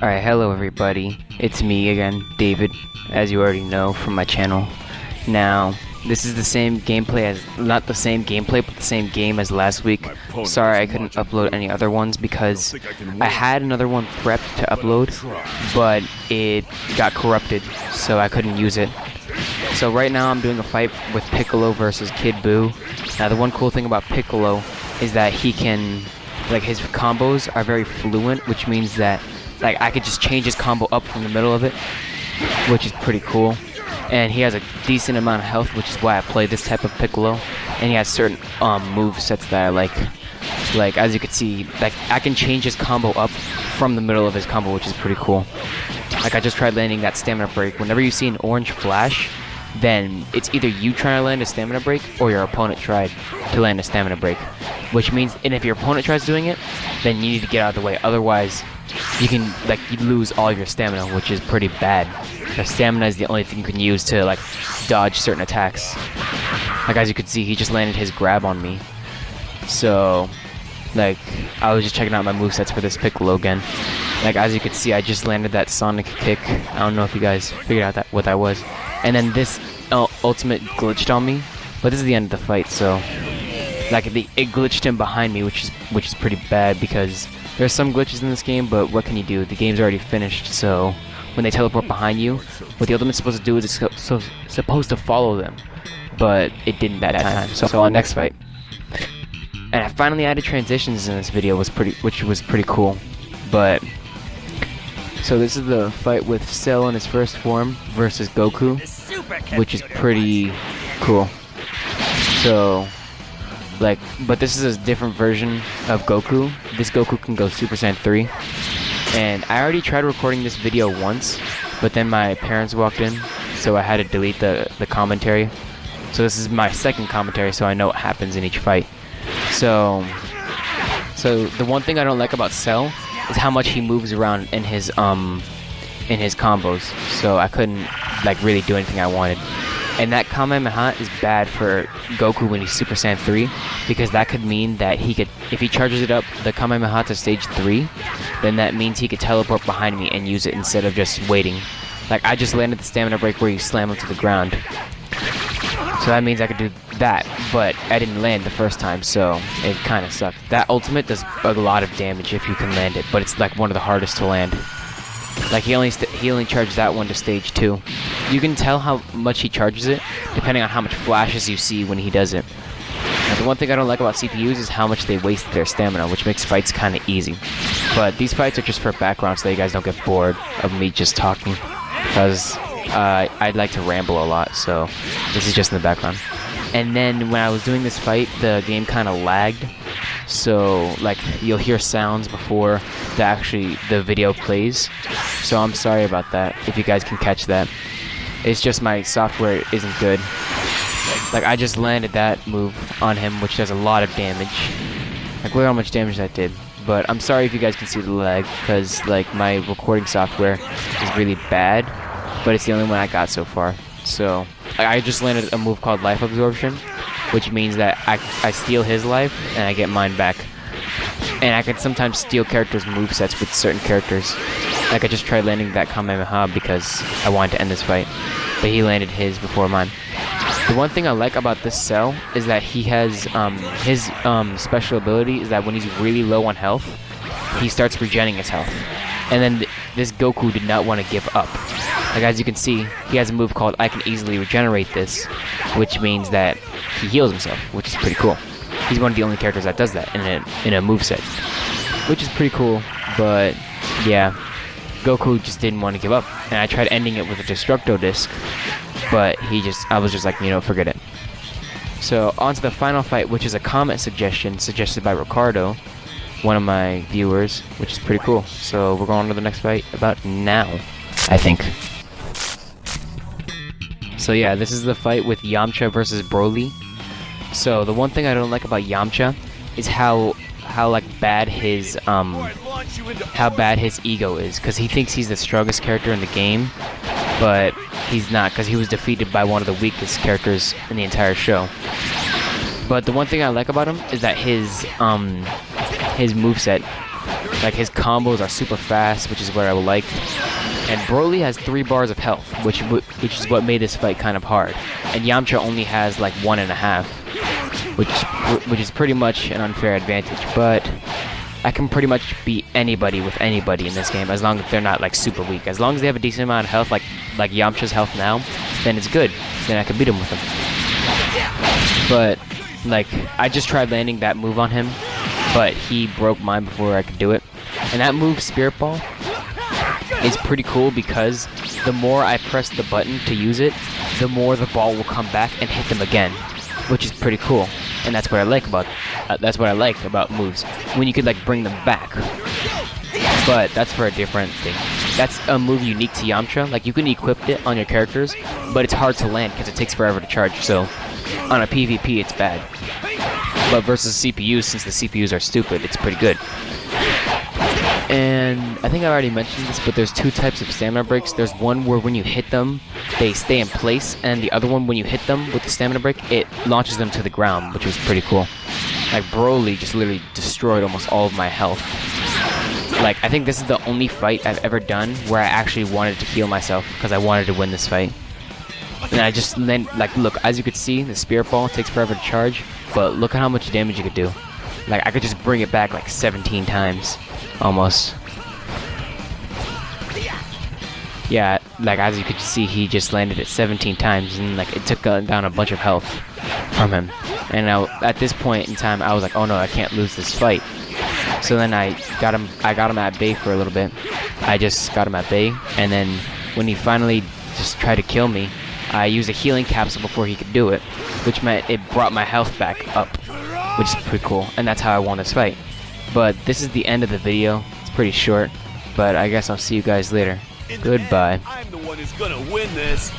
Alright, hello everybody. It's me again, David, as you already know from my channel. Now, this is the same gameplay as, not the same gameplay, but the same game as last week. Sorry I couldn't upload any other ones because I had another one prepped to upload, but it got corrupted, so I couldn't use it. So right now I'm doing a fight with Piccolo versus Kid Buu. Now the one cool thing about Piccolo is that he can, like, his combos are very fluent, which means that like I could just change his combo up from the middle of it, which is pretty cool. And he has a decent amount of health, which is why I play this type of Piccolo. And he has certain move sets that I like. Like, as you can see, like I can change his combo up from the middle of his combo, which is pretty cool. Like, I just tried landing that stamina break. Whenever you see an orange flash, then it's either you trying to land a stamina break or your opponent tried to land a stamina break. Which means, and if your opponent tries doing it, then you need to get out of the way. Otherwise, you can, like, you lose all your stamina, which is pretty bad. The stamina is the only thing you can use to, like, dodge certain attacks. Like, as you can see, he just landed his grab on me. So, like, I was just checking out my movesets for this Piccolo again. Like, as you can see, I just landed that Sonic kick. I don't know if you guys figured out what that was. And then this ultimate glitched on me, but this is the end of the fight, so like it glitched him behind me, which is pretty bad because there's some glitches in this game, but what can you do? The game's already finished, so when they teleport behind you, what the ultimate's supposed to do is it's supposed to follow them, but it didn't that time. So on next fight. And I finally added transitions in this video, which was pretty cool. But so this is the fight with Cell in his first form versus Goku, which is pretty cool. So, like, but this is a different version of Goku. This Goku can go Super Saiyan 3. And I already tried recording this video once, but then my parents walked in, so I had to delete the commentary. So this is my second commentary, so I know what happens in each fight. So the one thing I don't like about Cell is how much he moves around in his combos. So I couldn't, like, really do anything I wanted. And that Kamehameha is bad for Goku when he's Super Saiyan 3, because that could mean that he could, if he charges it up, the Kamehameha to stage 3, then that means he could teleport behind me and use it instead of just waiting. Like, I just landed the stamina break where you slam him to the ground. So that means I could do that, but I didn't land the first time, so it kind of sucked. That ultimate does a lot of damage if you can land it, but it's like one of the hardest to land. Like, he only charged that one to stage 2. You can tell how much he charges it depending on how much flashes you see when he does it. Now, the one thing I don't like about CPUs is how much they waste their stamina, which makes fights kind of easy. But these fights are just for background so that you guys don't get bored of me just talking, because I'd like to ramble a lot, so this is just in the background. And then when I was doing this fight, the game kind of lagged, so like you'll hear sounds before the video plays. So I'm sorry about that, if you guys can catch that. It's just my software isn't good. Like, I just landed that move on him, which does a lot of damage. Like, look how much damage that did. But I'm sorry if you guys can see the lag, because like my recording software is really bad, but it's the only one I got so far. So I just landed a move called Life Absorption, which means that I steal his life and I get mine back. And I can sometimes steal characters' movesets with certain characters. Like, I just tried landing that Kamehameha because I wanted to end this fight, but he landed his before mine. The one thing I like about this Cell is that he has his special ability is that when he's really low on health, he starts regenerating his health. And then this Goku did not want to give up. Like, as you can see, he has a move called I can easily regenerate this, which means that he heals himself, which is pretty cool. He's one of the only characters that does that in a moveset, which is pretty cool. But yeah, Goku just didn't want to give up, and I tried ending it with a Destructo Disc, but I was just like, you know, forget it. So on to the final fight, which is a comment suggested by Ricardo, one of my viewers, which is pretty cool. So we're going on to the next fight about now, I think. So yeah, this is the fight with Yamcha versus Broly. So the one thing I don't like about Yamcha is how like bad his ego is, because he thinks he's the strongest character in the game, but he's not, because he was defeated by one of the weakest characters in the entire show. But the one thing I like about him is that his moveset Like, his combos are super fast, which is what I like. And Broly has 3 bars of health, which is what made this fight kind of hard. And Yamcha only has like 1.5, which is pretty much an unfair advantage. But I can pretty much beat anybody with anybody in this game, as long as they're not like super weak. As long as they have a decent amount of health, like Yamcha's health now, then it's good. Then I can beat him with them. But like, I just tried landing that move on him, but he broke mine before I could do it. And that move, Spirit Ball, is pretty cool because the more I press the button to use it, the more the ball will come back and hit them again, which is pretty cool. And that's what I like about moves, when you could like bring them back. But that's for a different thing. That's a move unique to Yamcha. Like, you can equip it on your characters, but it's hard to land because it takes forever to charge. So on a PvP, it's bad. But versus CPUs, since the CPUs are stupid, it's pretty good. And I think I already mentioned this, but there's 2 types of stamina breaks. There's one where when you hit them, they stay in place, and the other one, when you hit them with the stamina break, it launches them to the ground, which was pretty cool. Like, Broly just literally destroyed almost all of my health. Like, I think this is the only fight I've ever done where I actually wanted to heal myself because I wanted to win this fight. And I just then, like, look, as you could see, the Spirit Ball takes forever to charge, but look at how much damage you could do. Like, I could just bring it back like 17 times. Almost. Yeah, like, as you could see, he just landed it 17 times, and like, it took down a bunch of health from him. And at this point in time, I was like, oh no, I can't lose this fight. So then I got him at bay for a little bit. I just got him at bay, and then when he finally just tried to kill me, I used a healing capsule before he could do it, which meant it brought my health back up, which is pretty cool, and that's how I won this fight. But this is the end of the video. It's pretty short, but I guess I'll see you guys later. Goodbye. I'm the one who's gonna win this.